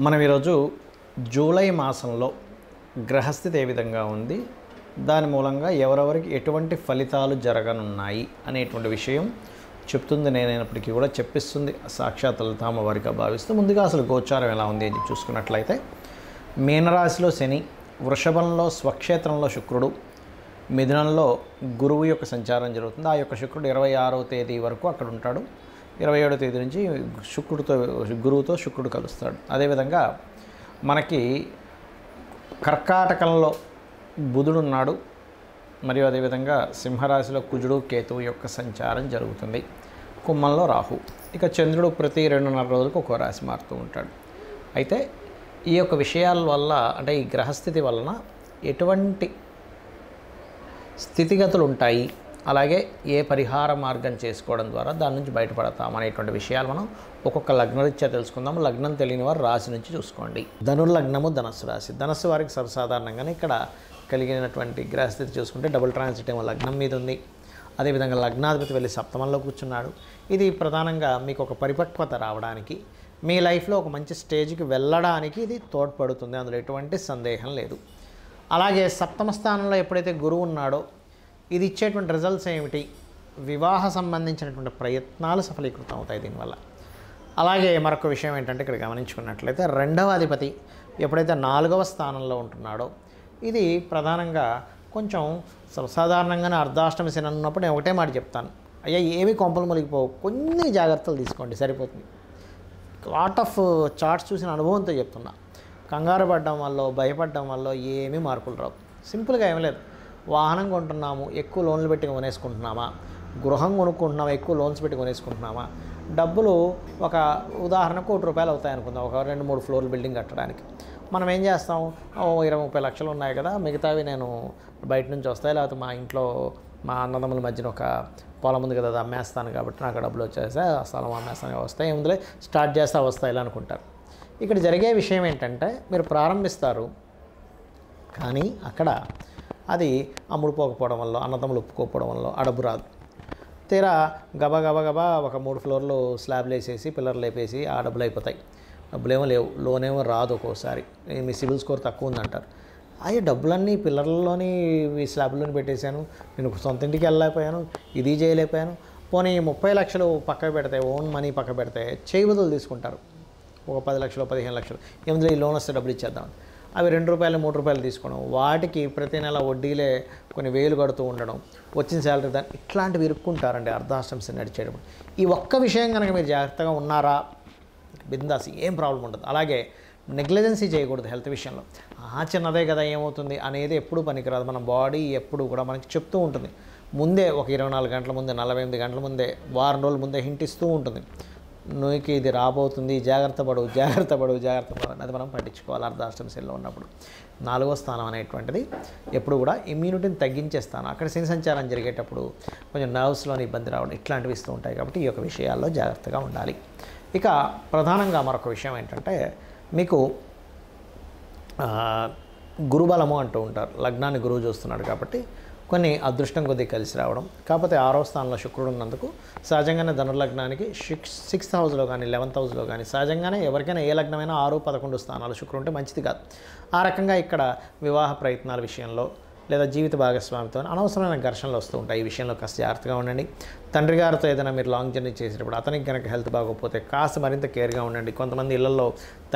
మనం ఈరోజు జూలై మాసంలో గ్రహస్థితి ఏ విధంగా ఉంది, దాని మూలంగా ఎవరెవరికి ఎటువంటి ఫలితాలు జరగనున్నాయి అనేటువంటి విషయం చెప్తుంది. నేనైనప్పటికీ కూడా చెప్పిస్తుంది సాక్షాత్ లలిత అమ్మవారిగా భావిస్తూ ముందుగా అసలు గోచారం ఎలా ఉంది అని చూసుకున్నట్లయితే మీనరాశిలో శని, వృషభంలో స్వక్షేత్రంలో శుక్రుడు, మిథునంలో గురువు యొక్క సంచారం జరుగుతుంది. ఆ యొక్క శుక్రుడు 26వ తేదీ వరకు అక్కడ ఉంటాడు. 27వ తేదీ నుంచి గురువుతో శుక్రుడు కలుస్తాడు. అదేవిధంగా మనకి కర్కాటకంలో బుధుడు ఉన్నాడు. మరియు అదేవిధంగా సింహరాశిలో కుజుడు కేతువు యొక్క సంచారం జరుగుతుంది. కుంభంలో రాహు. ఇక చంద్రుడు ప్రతి 2.5 రోజులకు ఒక్కో రాశి మారుతూ ఉంటాడు. అయితే ఈ యొక్క విషయాల వల్ల అంటే ఈ గ్రహస్థితి వలన ఎటువంటి స్థితిగతులు ఉంటాయి, అలాగే ఏ పరిహార మార్గం చేసుకోవడం ద్వారా దాని నుంచి బయటపడతాం అనేటువంటి విషయాలు మనం ఒక్కొక్క లగ్నరీత్యా తెలుసుకుందాం. లగ్నం తెలియని వారు రాశి నుంచి చూసుకోండి. ధనుర్లగ్నము ధనస్సు రాశి. ధనస్సు వారికి సర్వసాధారణంగానే ఇక్కడ కలిగినటువంటి గ్రహస్థితి చూసుకుంటే డబుల్ ట్రాన్సిట్ ఏమో లగ్నం మీద ఉంది. అదేవిధంగా లగ్నాధిపతి వెళ్ళి సప్తమంలో కూర్చున్నాడు. ఇది ప్రధానంగా మీకు ఒక పరిపక్వత రావడానికి, మీ లైఫ్లో ఒక మంచి స్టేజ్కి వెళ్ళడానికి ఇది తోడ్పడుతుంది. అందులో ఎటువంటి సందేహం లేదు. అలాగే సప్తమ స్థానంలో ఎప్పుడైతే గురువు ఉన్నాడో ఇది ఇచ్చేటువంటి రిజల్ట్స్ ఏమిటి? వివాహ సంబంధించినటువంటి ప్రయత్నాలు సఫలీకృతం అవుతాయి దీనివల్ల. అలాగే మరొక విషయం ఏంటంటే ఇక్కడ గమనించుకున్నట్లయితే రెండవ అధిపతి ఎప్పుడైతే 4వ స్థానంలో ఉంటున్నాడో ఇది ప్రధానంగా కొంచెం సాధారణంగానే అర్ధాష్టమి శని అన్నప్పుడు నేను ఒకటే మాట చెప్తాను, అయ్యా ఏమీ కొంపలు మునిగిపోవు, కొన్ని జాగ్రత్తలు తీసుకోండి సరిపోతుంది. లాట్ ఆఫ్ చార్ట్స్ చూసిన అనుభవంతో చెప్తున్నా. కంగారు పడడం వల్ల, భయపడడం వల్ల ఏమీ మార్పులు రావు. సింపుల్గా ఏమీ లేదు. వాహనం కొంటున్నాము, ఎక్కువ లోన్లు పెట్టి కొనేసుకుంటున్నామా? గృహం కొనుక్కుంటున్నామా, ఎక్కువ లోన్స్ పెట్టి కొనేసుకుంటున్నామా? డబ్బులు ఒక ఉదాహరణకు ₹1,00,000 అవుతాయి అనుకుందాం, ఒక 2-3 ఫ్లోర్లు బిల్డింగ్ కట్టడానికి. మనం ఏం చేస్తాం, 20-30 లక్షలు ఉన్నాయి కదా, మిగతావి నేను బయట నుంచి వస్తాయి, లేకపోతే మా ఇంట్లో మా అన్నదమ్ముల మధ్యన ఒక పొలం ఉంది కదా, అది అమ్మేస్తాను కాబట్టి నాకు డబ్బులు వచ్చేస్తాయి, ఆ స్థలం అమ్మేస్తాను వస్తాయి, ఏముందులే స్టార్ట్ చేస్తే వస్తాయి ఇలా అనుకుంటారు. ఇక్కడ జరిగే విషయం ఏంటంటే మీరు ప్రారంభిస్తారు, కానీ అక్కడ అది అమ్ముడుపోకపోవడం వల్ల, అన్నదమ్ములు ఒప్పుకోకపోవడం వల్ల ఆ డబ్బు రాదు. తీరా గబా ఒక 3 ఫ్లోర్లు స్లాబ్లు వేసేసి పిల్లర్లు లేపేసి ఆ డబ్బులు అయిపోతాయి. డబ్బులేమో లేవు, లోన్ ఏమో రాదు. ఒక్కోసారి మీ సిబిల్ స్కోర్ తక్కువ ఉందంటారు. అయ్యే డబ్బులన్నీ పిల్లర్లలోని స్లాబ్లోని పెట్టేశాను, నేను సొంత ఇంటికి వెళ్ళలేకపోయాను, ఇది చేయలేకపోయాను. పోనీ 30 లక్షలు పక్కకు పెడితే, ఓన్ మనీ పక్క పెడితే చేయి బదులు తీసుకుంటారు. ఒక 10 లక్షలు 15 లక్షలు ఏముంది ఈ లోన్ వస్తే డబ్బులు ఇచ్చేద్దాం, అవి ₹2 ₹3 తీసుకోవడం, వాటికి ప్రతి నెల వడ్డీలే కొన్ని వేలు కడుతూ ఉండడం, వచ్చిన శాలరీ దాన్ని ఇట్లాంటివి ఇరుక్కుంటారండి అర్ధాష్టమి శని నడిచేటప్పుడు. ఈ ఒక్క విషయం కనుక మీరు జాగ్రత్తగా ఉన్నారా, బిందాసి ఏం ప్రాబ్లం ఉండదు. అలాగే నెగ్లిజెన్సీ చేయకూడదు హెల్త్ విషయంలో. చిన్నదే కదా ఏమవుతుంది అనేది ఎప్పుడు పనికిరాదు. మన బాడీ ఎప్పుడు కూడా మనకి చెప్తూ ఉంటుంది. ముందే ఒక 24 గంటల ముందే, 48 గంటల ముందే, వారం రోజుల ముందే హింట్ ఇస్తూ ఉంటుంది, నువ్వుకి ఇది రాబోతుంది, జాగ్రత్త పడు అది మనం పట్టించుకోవాలి. అర్ధాష్టమి శనిలో ఉన్నప్పుడు 4వ స్థానం అనేటువంటిది ఎప్పుడు కూడా ఇమ్యూనిటీని తగ్గించే స్థానం. అక్కడ శని సంచారం జరిగేటప్పుడు కొంచెం నర్వ్స్లోని ఇబ్బంది రావడం ఇట్లాంటివి ఇస్తూ ఉంటాయి. కాబట్టి ఈ యొక్క విషయాల్లో జాగ్రత్తగా ఉండాలి. ఇక ప్రధానంగా మరొక విషయం ఏంటంటే మీకు గురుబలము అంటూ ఉంటారు. లగ్నాన్ని గురువు చూస్తున్నాడు కాబట్టి కొన్ని అదృష్టం కొద్దీ కలిసి రావడం. కాకపోతే 6వ స్థానంలో శుక్రుడు ఉన్నందుకు సహజంగానే ధనుర్లగ్నానికి 6th హౌస్లో కానీ 11th హౌస్లో కానీ సహజంగానే ఎవరికైనా ఏ లగ్నమైనా 6, 11 స్థానాలు శుక్రుడు ఉంటే మంచిది కాదు. ఆ రకంగా ఇక్కడ వివాహ ప్రయత్నాల విషయంలో లేదా జీవిత భాగస్వామితో అనవసరమైన ఘర్షణలు వస్తూ ఉంటాయి. ఈ విషయంలో కాస్త జాగ్రత్తగా ఉండండి. తండ్రి గారితో ఏదైనా మీరు లాంగ్ జర్నీ చేసేటప్పుడు అతనికి కనుక హెల్త్ బాగోకపోతే కాస్త మరింత కేర్గా ఉండండి. కొంతమంది ఇళ్లలో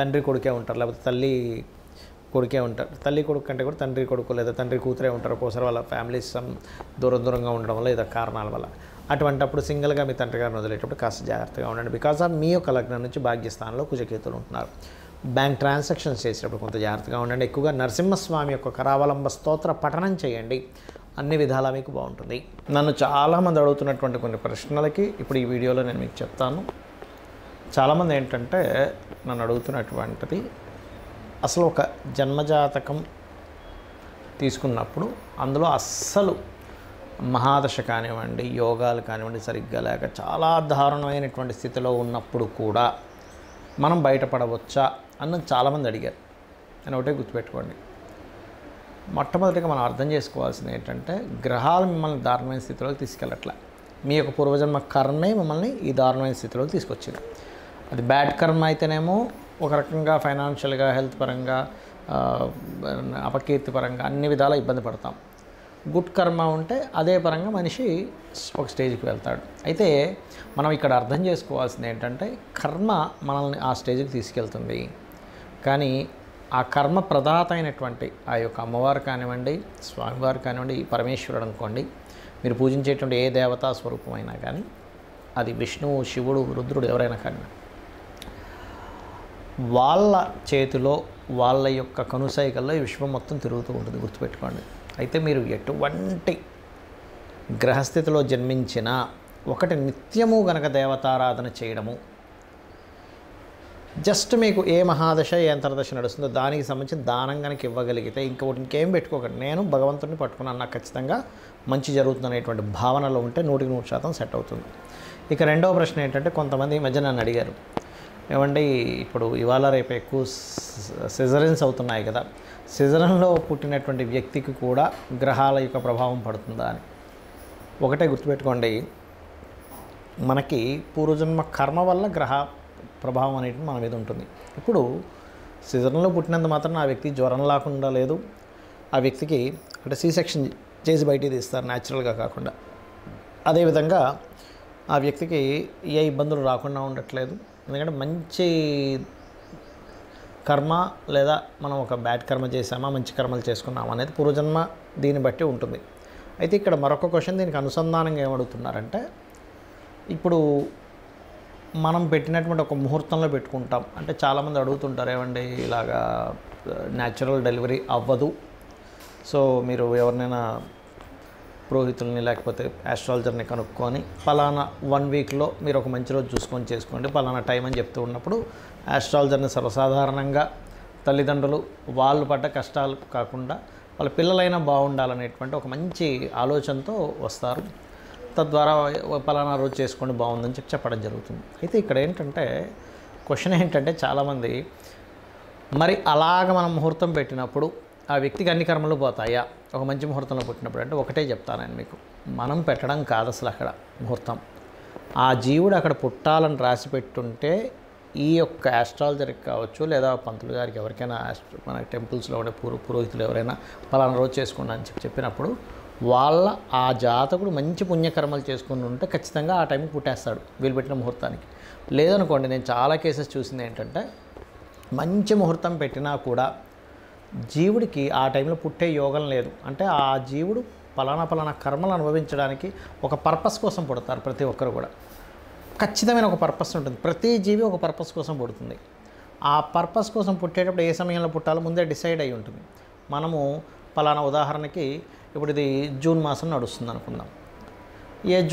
తండ్రి కొడుకే ఉంటారు, లేకపోతే తల్లి కొడుకే ఉంటారు. తల్లి కొడుకు కంటే కూడా తండ్రి కొడుకు లేదా తండ్రి కూతురే ఉంటారు. ఒక్కోసారి వాళ్ళ ఫ్యామిలీస్ దూరంగా ఉండడం వల్ల ఏదో కారణాల వల్ల అటువంటప్పుడు సింగిల్గా మీ తండ్రి గారిని వదిలేటప్పుడు కాస్త జాగ్రత్తగా ఉండండి. బికాజ్ ఆఫ్ మీ యొక్క లగ్నం నుంచి భాగ్యస్థానంలో కుజకేతులు ఉంటున్నారు. బ్యాంక్ ట్రాన్సాక్షన్స్ చేసేటప్పుడు కొంత జాగ్రత్తగా ఉండండి. ఎక్కువగా నరసింహస్వామి యొక్క కరావలంబ స్తోత్ర పఠనం చేయండి, అన్ని విధాలా మీకు బాగుంటుంది. నన్ను చాలామంది అడుగుతున్నటువంటి కొన్ని ప్రశ్నలకి ఇప్పుడు ఈ వీడియోలో నేను మీకు చెప్తాను. చాలామంది ఏంటంటే నన్ను అడుగుతున్నటువంటిది, అసలు ఒక జన్మజాతకం తీసుకున్నప్పుడు అందులో అస్సలు మహాదశ కానివ్వండి, యోగాలు కానివ్వండి సరిగ్గా లేక చాలా దారుణమైనటువంటి స్థితిలో ఉన్నప్పుడు కూడా మనం బయటపడవచ్చా అన్నది చాలామంది అడిగారు. నేను ఒకటే గుర్తుపెట్టుకోండి, మొట్టమొదటిగా మనం అర్థం చేసుకోవాల్సింది ఏంటంటే గ్రహాలు మిమ్మల్ని దారుణమైన స్థితిలోకి తీసుకెళ్ళట్లే. మీ యొక్క పూర్వజన్మ కర్మే మిమ్మల్ని ఈ దారుణమైన స్థితిలోకి తీసుకొచ్చింది. అది బ్యాడ్ కర్మ అయితేనేమో ఒక రకంగా ఫైనాన్షియల్గా, హెల్త్ పరంగా, అపకీర్తి పరంగా అన్ని విధాలా ఇబ్బంది పడతాం. గుడ్ కర్మ ఉంటే అదే పరంగా మనిషి ఒక స్టేజ్కి వెళ్తాడు. అయితే మనం ఇక్కడ అర్థం చేసుకోవాల్సింది ఏంటంటే కర్మ మనల్ని ఆ స్టేజ్కి తీసుకెళ్తుంది. కానీ ఆ కర్మ ప్రదాత అయినటువంటి ఆ యొక్క అమ్మవారు కానివ్వండి, స్వామివారు కానివ్వండి, పరమేశ్వరుడు అనుకోండి, మీరు పూజించేటువంటి ఏ దేవతా స్వరూపమైనా కానీ, అది విష్ణువు, శివుడు, రుద్రుడు ఎవరైనా కానీ, వాళ్ళ చేతిలో వాళ్ళ యొక్క కనుసైకల్లో ఈ విశ్వం మొత్తం తిరుగుతూ ఉంటుంది, గుర్తుపెట్టుకోండి. అయితే మీరు ఎటువంటి గ్రహస్థితిలో జన్మించినా ఒకటి నిత్యము గనక దేవతారాధన చేయడము, జస్ట్ మీకు ఏ మహాదశ ఏ అంతర్దశ నడుస్తుందో దానికి సంబంధించిన దానం కనుక ఇవ్వగలిగితే ఇంకేం పెట్టుకోకండి, నేను భగవంతుడిని పట్టుకున్నాను, నాకు ఖచ్చితంగా మంచి జరుగుతుంది అనేటువంటి భావనలో ఉంటే 100% సెట్ అవుతుంది. ఇక రెండవ ప్రశ్న ఏంటంటే, కొంతమంది ఈ మధ్య నన్ను అడిగారు, ఏమండి ఇప్పుడు ఇవాళ రేపు ఎక్కువ సిజరన్స్ అవుతున్నాయి కదా, సిజరన్లో పుట్టినటువంటి వ్యక్తికి కూడా గ్రహాల యొక్క ప్రభావం పడుతుందా అని. ఒకటే గుర్తుపెట్టుకోండి, మనకి పూర్వజన్మ కర్మ వల్ల గ్రహ ప్రభావం అనేది మన మీద ఉంటుంది. ఇప్పుడు సిజరన్లో పుట్టినంత మాత్రం ఆ వ్యక్తి జ్వరం లేకుండా లేదు, ఆ వ్యక్తికి అంటే C-సెక్షన్ చేసి బయటికి తీస్తారు న్యాచురల్గా కాకుండా. అదేవిధంగా ఆ వ్యక్తికి ఏ ఇబ్బందులు రాకుండా ఉండట్లేదు, ఎందుకంటే మంచి కర్మ లేదా మనం ఒక బ్యాడ్ కర్మ చేసామా మంచి కర్మలు చేసుకున్నామా అనేది పూర్వజన్మ దీన్ని బట్టి ఉంటుంది. అయితే ఇక్కడ మరొక క్వశ్చన్ దీనికి అనుసంధానంగా ఏమడుగుతున్నారంటే, ఇప్పుడు మనం పెట్టినటువంటి ఒక ముహూర్తంలో పెట్టుకుంటాం అంటే చాలామంది అడుగుతుంటారు, ఏమండి ఇలాగా న్యాచురల్ డెలివరీ అవ్వదు, సో మీరు ఎవరినైనా పురోహితుల్ని లేకపోతే ఆస్ట్రాలజర్ని కనుక్కొని పలానా 1 వీక్లో మీరు ఒక మంచి రోజు చూసుకొని చేసుకోండి, పలానా టైం అని చెప్తూ ఉన్నప్పుడు ఆస్ట్రాలజర్ని సర్వసాధారణంగా తల్లిదండ్రులు వాళ్ళు పడ్డ కష్టాలు కాకుండా వాళ్ళ పిల్లలైనా బాగుండాలనేటువంటి ఒక మంచి ఆలోచనతో వస్తారు. తద్వారా పలానా రోజు చేసుకోండి బాగుందని చెప్పడం జరుగుతుంది. అయితే ఇక్కడ ఏంటంటే క్వశ్చన్ ఏంటంటే, చాలామంది మరి అలాగ మనం ముహూర్తం పెట్టినప్పుడు ఆ వ్యక్తికి అన్ని కర్మలు పోతాయా ఒక మంచి ముహూర్తంలో పుట్టినప్పుడు అంటే, ఒకటే చెప్తాను నేను మీకు, మనం పెట్టడం కాదు అసలు అక్కడ ముహూర్తం. ఆ జీవుడు అక్కడ పుట్టాలని రాసి పెట్టుంటే ఈ యొక్క ఆస్ట్రాలజర్కి కావచ్చు లేదా పంతులు గారికి ఎవరికైనా మన టెంపుల్స్లో ఉండే పురోహితులు ఎవరైనా పలానా రోజు చేసుకోండి అని చెప్పినప్పుడు వాళ్ళ ఆ జాతకుడు మంచి పుణ్యకర్మలు చేసుకుని ఉంటే ఖచ్చితంగా ఆ టైంకి పుట్టేస్తాడు వీళ్ళు పెట్టిన ముహూర్తానికి. లేదనుకోండి, నేను చాలా కేసెస్ చూసింది ఏంటంటే, మంచి ముహూర్తం పెట్టినా కూడా జీవుడికి ఆ టైంలో పుట్టే యోగం లేదు. అంటే ఆ జీవుడు పలానా కర్మలు అనుభవించడానికి ఒక పర్పస్ కోసం పుడతారు. ప్రతి ఒక్కరు కూడా ఖచ్చితమైన ఒక పర్పస్ ఉంటుంది, ప్రతి జీవి ఒక పర్పస్ కోసం పుడుతుంది. ఆ పర్పస్ కోసం పుట్టేటప్పుడు ఏ సమయంలో పుట్టాలో ముందే డిసైడ్ అయి ఉంటుంది. మనము పలానా ఉదాహరణకి ఇప్పుడు ఇది జూన్ మాసం నడుస్తుంది అనుకుందాం,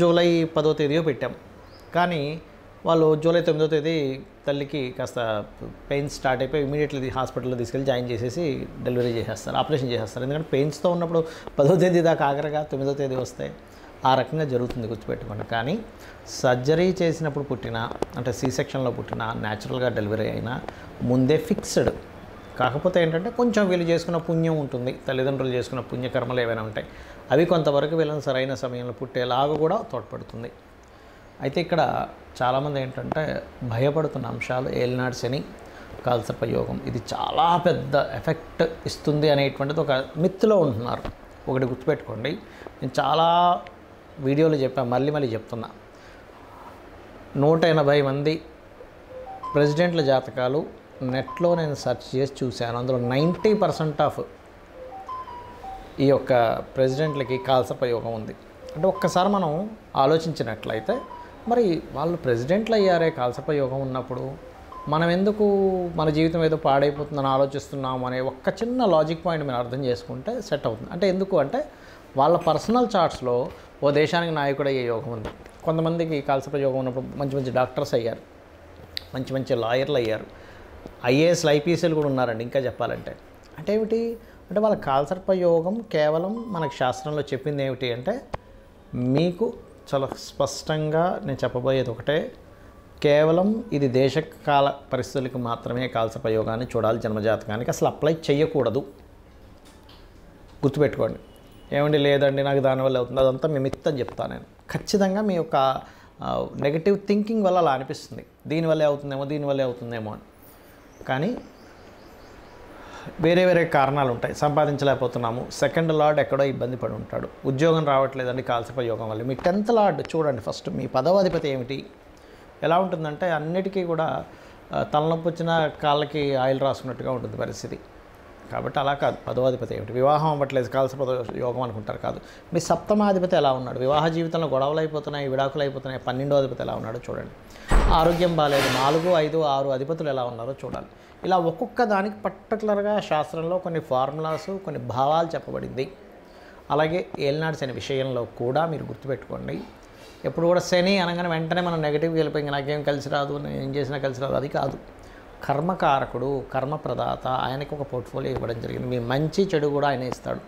జూలై 10వ తేదీయో పెట్టాం, కానీ వాళ్ళు జూలై 9వ తేదీ తల్లికి కాస్త పెయిన్స్ స్టార్ట్ అయిపోయి ఇమీడియట్లీ హాస్పిటల్లో తీసుకెళ్ళి జాయిన్ చేసేసి డెలివరీ చేసేస్తారు, ఆపరేషన్ చేసేస్తారు. ఎందుకంటే పెయిన్స్తో ఉన్నప్పుడు 10వ తేదీ దాకా ఆఖరిగా 9వ తేదీ వస్తే ఆ రకంగా జరుగుతుంది, గుర్తుపెట్టుకోండి. కానీ సర్జరీ చేసినప్పుడు పుట్టిన అంటే C-సెక్షన్లో పుట్టిన న్యాచురల్గా డెలివరీ అయినా ముందే ఫిక్స్డ్. కాకపోతే ఏంటంటే కొంచెం వీళ్ళు చేసుకున్న పుణ్యం ఉంటుంది, తల్లిదండ్రులు చేసుకున్న పుణ్యకర్మలు ఏవైనా ఉంటాయి, అవి కొంతవరకు వీళ్ళని సరైన సమయంలో పుట్టేలాగా కూడా తోడ్పడుతుంది. అయితే ఇక్కడ చాలామంది ఏంటంటే భయపడుతున్న అంశాలు ఏలినాడు శని, కాలసర్ప యోగం, ఇది చాలా పెద్ద ఎఫెక్ట్ ఇస్తుంది అనేటువంటిది ఒక మిత్తులో ఉంటున్నారు. ఒకటి గుర్తుపెట్టుకోండి, నేను చాలా వీడియోలు చెప్పాను, మళ్ళీ చెప్తున్నా, 180 మంది ప్రెసిడెంట్ల జాతకాలు నెట్లో నేను సెర్చ్ చేసి చూశాను. అందులో 90% ఆఫ్ ఈ యొక్క ప్రెసిడెంట్లకి కాలసర్ప యోగం ఉంది. అంటే ఒక్కసారి మనం ఆలోచించినట్లయితే, మరి వాళ్ళు ప్రెసిడెంట్లు అయ్యారే కాలసర్ప యోగం ఉన్నప్పుడు మనం ఎందుకు మన జీవితం ఏదో పాడైపోతుందని ఆలోచిస్తున్నాము అనే ఒక్క చిన్న లాజిక్ పాయింట్ మీరు అర్థం చేసుకుంటే సెట్ అవుతుంది. అంటే ఎందుకు అంటే వాళ్ళ పర్సనల్ చార్ట్స్లో ఓ దేశానికి నాయకుడు అయ్యే యోగం ఉంది. కొంతమందికి కాలసర్ప యోగం ఉన్నప్పుడు మంచి డాక్టర్స్ అయ్యారు, మంచి లాయర్లు అయ్యారు, IASలు IPSలు కూడా ఉన్నారండి. ఇంకా చెప్పాలంటే అంటే ఏమిటి అంటే వాళ్ళ కాలసర్ప యోగం కేవలం మనకు శాస్త్రంలో చెప్పింది ఏమిటి అంటే, మీకు చాలా స్పష్టంగా నేను చెప్పబోయేది ఒకటే, కేవలం ఇది దేశకాల పరిస్థితులకు మాత్రమే కాలసర్ప యోగాన్ని చూడాలి, జన్మజాతకానికి అసలు అప్లై చేయకూడదు, గుర్తుపెట్టుకోండి. ఏమండి లేదండి నాకు దానివల్ల అవుతుంది, అదంతా మీ మిత్తని చెప్తాను నేను. ఖచ్చితంగా మీ యొక్క నెగటివ్ థింకింగ్ వల్ల అలా అనిపిస్తుంది, దీనివల్లే అవుతుందేమో అని. కానీ వేరే వేరే కారణాలు ఉంటాయి. సంపాదించలేకపోతున్నాము, సెకండ్ లార్డ్ ఎక్కడో ఇబ్బంది పడి ఉంటాడు, ఉద్యోగం రావట్లేదండి కాల్సప యోగం వల్ల. మీ 10th లార్డ్ చూడండి ఫస్ట్, మీ 10వ అధిపతి ఏమిటి, ఎలా ఉంటుందంటే అన్నిటికీ కూడా తలనొప్పి వచ్చిన కాళ్ళకి ఆయిల్ రాసుకున్నట్టుగా ఉంటుంది పరిస్థితి. కాబట్టి అలా కాదు. 10వ అధిపతి ఏమిటి, వివాహం అవ్వట్లేదు కాల్సప యోగం అనుకుంటారు, కాదు. మీ 7వ అధిపతి ఎలా ఉన్నాడు, వివాహ జీవితంలో గొడవలు అయిపోతున్నాయి, విడాకులు అయిపోతున్నాయి. 12వ అధిపతి ఎలా ఉన్నాడో చూడండి. ఆరోగ్యం బాగాలేదు, 4, 5, 6 అధిపతులు ఎలా ఉన్నారో చూడాలి. ఇలా ఒక్కొక్క దానికి పర్టికులర్గా శాస్త్రంలో కొన్ని ఫార్ములాస్, కొన్ని భావాలు చెప్పబడింది. అలాగే ఏలినాడు శని విషయంలో కూడా మీరు గుర్తుపెట్టుకోండి, ఎప్పుడు కూడా శని అనగానే వెంటనే మనం నెగిటివ్గా వెళ్ళిపోయి నాకేం కలిసి రాదు, నేను ఏం చేసినా కలిసి రాదు, అది కాదు. కర్మకారకుడు, కర్మప్రదాత, ఆయనకి ఒక పోర్ట్ఫోలియో ఇవ్వడం జరిగింది. మీ మంచి చెడు కూడా ఆయన ఇస్తాడు.